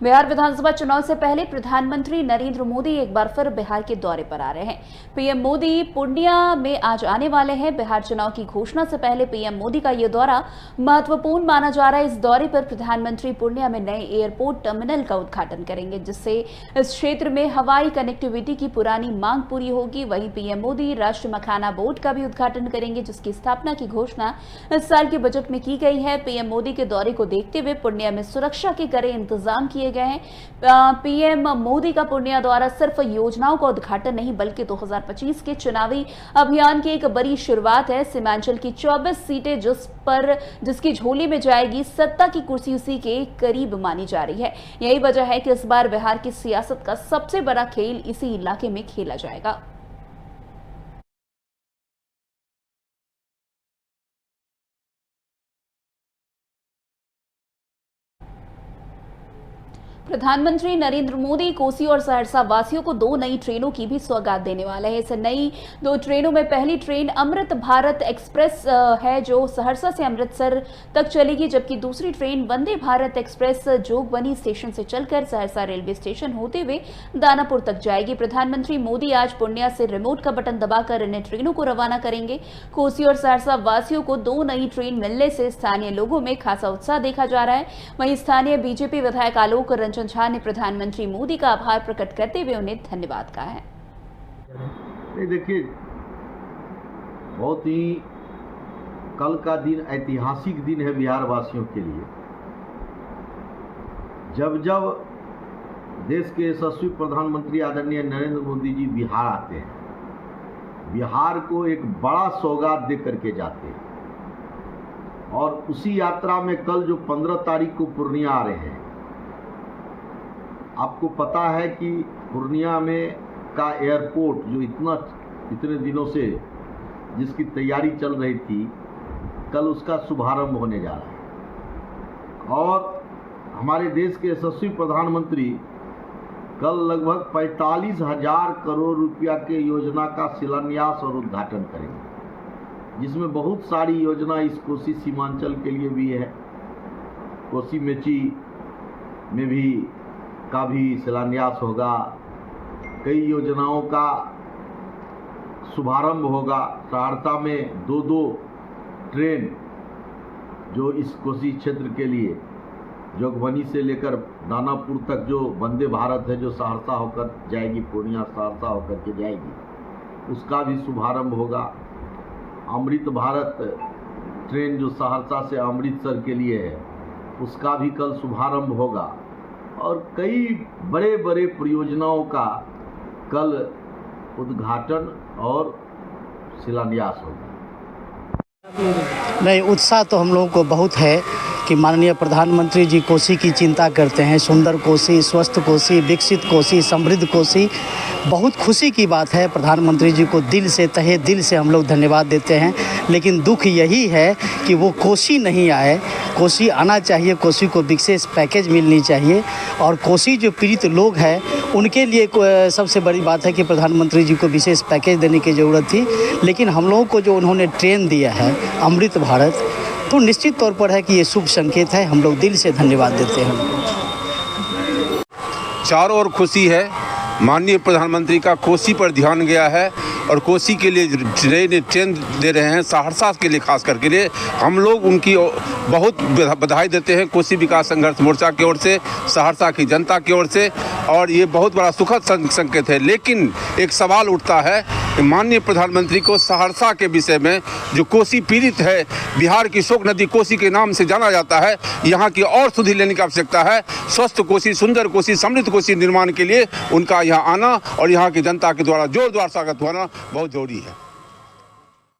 बिहार विधानसभा चुनाव से पहले प्रधानमंत्री नरेंद्र मोदी एक बार फिर बिहार के दौरे पर आ रहे हैं। पीएम मोदी पूर्णिया में आज आने वाले हैं। बिहार चुनाव की घोषणा से पहले पीएम मोदी का यह दौरा महत्वपूर्ण माना जा रहा है। इस दौरे पर प्रधानमंत्री पूर्णिया में नए एयरपोर्ट टर्मिनल का उद्घाटन करेंगे, जिससे इस क्षेत्र में हवाई कनेक्टिविटी की पुरानी मांग पूरी होगी। वहीं पीएम मोदी राष्ट्रीय मखाना बोर्ड का भी उद्घाटन करेंगे, जिसकी स्थापना की घोषणा इस साल के बजट में की गई है। पीएम मोदी के दौरे को देखते हुए पूर्णिया में सुरक्षा के कड़े इंतजाम किए गए हैं। पीएम मोदी का पूर्णिया दौरा सिर्फ योजनाओं का उद्घाटन नहीं, बल्कि 2025 के चुनावी अभियान की एक बड़ी शुरुआत है। सीमांचल की 24 सीटें जिसकी झोली में जाएगी, सत्ता की कुर्सी उसी के करीब मानी जा रही है। यही वजह है कि इस बार बिहार की सियासत का सबसे बड़ा खेल इसी इलाके में खेला जाएगा। प्रधानमंत्री नरेंद्र मोदी कोसी और सहरसा वासियों को 2 नई ट्रेनों की भी सौगात देने वाले हैं। इस नई 2 ट्रेनों में पहली ट्रेन अमृत भारत एक्सप्रेस है, जो सहरसा से अमृतसर तक चलेगी, जबकि दूसरी train Vande Bharat express Jogbani station से चलकर सहरसा रेलवे स्टेशन होते हुए दानापुर तक जाएगी। प्रधानमंत्री मोदी आज पूर्णिया से रिमोट का बटन दबाकर इन ट्रेनों को रवाना करेंगे। कोसी और सहरसा वासियों को 2 नई ट्रेन मिलने से स्थानीय लोगों में खासा उत्साह देखा जा रहा है। वहीं स्थानीय बीजेपी विधायक आलोक रंजन झा ने प्रधानमंत्री मोदी का आभार प्रकट करते हुए उन्हें धन्यवाद कहा है। देखिए, बहुत ही कल का दिन ऐतिहासिक दिन है बिहार वासियों के लिए। जब जब देश के यशस्वी प्रधानमंत्री आदरणीय नरेंद्र मोदी जी बिहार आते हैं, बिहार को एक बड़ा सौगात दे करके जाते हैं। और उसी यात्रा में कल जो 15 तारीख को पूर्णिया आ रहे हैं, आपको पता है कि पूर्णिया में का एयरपोर्ट जो इतने दिनों से जिसकी तैयारी चल रही थी, कल उसका शुभारंभ होने जा रहा है। और हमारे देश के यशस्वी प्रधानमंत्री कल लगभग 45,000 करोड़ रुपया के योजना का शिलान्यास और उद्घाटन करेंगे, जिसमें बहुत सारी योजना इस कोसी सीमांचल के लिए भी है। कोसी मेची में भी का भी शिलान्यास होगा, कई योजनाओं का शुभारंभ होगा। सहरसा में 2 ट्रेन जो इस कोसी क्षेत्र के लिए जोगबनी से लेकर दानापुर तक जो वंदे भारत है, जो सहरसा होकर जाएगी, पूर्णिया सहरसा होकर के जाएगी, उसका भी शुभारंभ होगा। अमृत भारत ट्रेन जो सहरसा से अमृतसर के लिए है, उसका भी कल शुभारंभ होगा। और कई बड़े बड़े परियोजनाओं का कल उद्घाटन और शिलान्यास होगा। नहीं, उत्साह तो हम लोगों को बहुत है कि माननीय प्रधानमंत्री जी कोसी की चिंता करते हैं। सुंदर कोसी, स्वस्थ कोसी, विकसित कोसी, समृद्ध कोसी, बहुत खुशी की बात है। प्रधानमंत्री जी को दिल से, तहे दिल से हम लोग धन्यवाद देते हैं। लेकिन दुख यही है कि वो कोसी नहीं आए। कोसी आना चाहिए, कोसी को विशेष पैकेज मिलनी चाहिए। और कोसी जो पीड़ित लोग हैं, उनके लिए सबसे बड़ी बात है कि प्रधानमंत्री जी को विशेष पैकेज देने की ज़रूरत थी। लेकिन हम लोगों को जो उन्होंने ट्रेन दिया है अमृत भारत, तो निश्चित तौर पर है कि ये शुभ संकेत है। हम लोग दिल से धन्यवाद देते हैं। चारों ओर खुशी है। माननीय प्रधानमंत्री का कोसी पर ध्यान गया है और कोसी के लिए नई ट्रेन दे रहे हैं, सहरसा के लिए खास करके लिए। हम लोग उनकी बहुत बधाई देते हैं कोसी विकास संघर्ष मोर्चा की ओर से, सहरसा की जनता की ओर से, और ये बहुत बड़ा सुखद संकेत है। लेकिन एक सवाल उठता है कि माननीय प्रधानमंत्री को सहरसा के विषय में, जो कोसी पीड़ित है, बिहार की शोक नदी कोसी के नाम से जाना जाता है, यहाँ की और सुधि लेने की आवश्यकता है। स्वस्थ कोसी, सुंदर कोसी, समृद्ध कोसी निर्माण के लिए उनका यहाँ आना और यहाँ की जनता के द्वारा जोरदार स्वागत होना बहुत जरूरी है।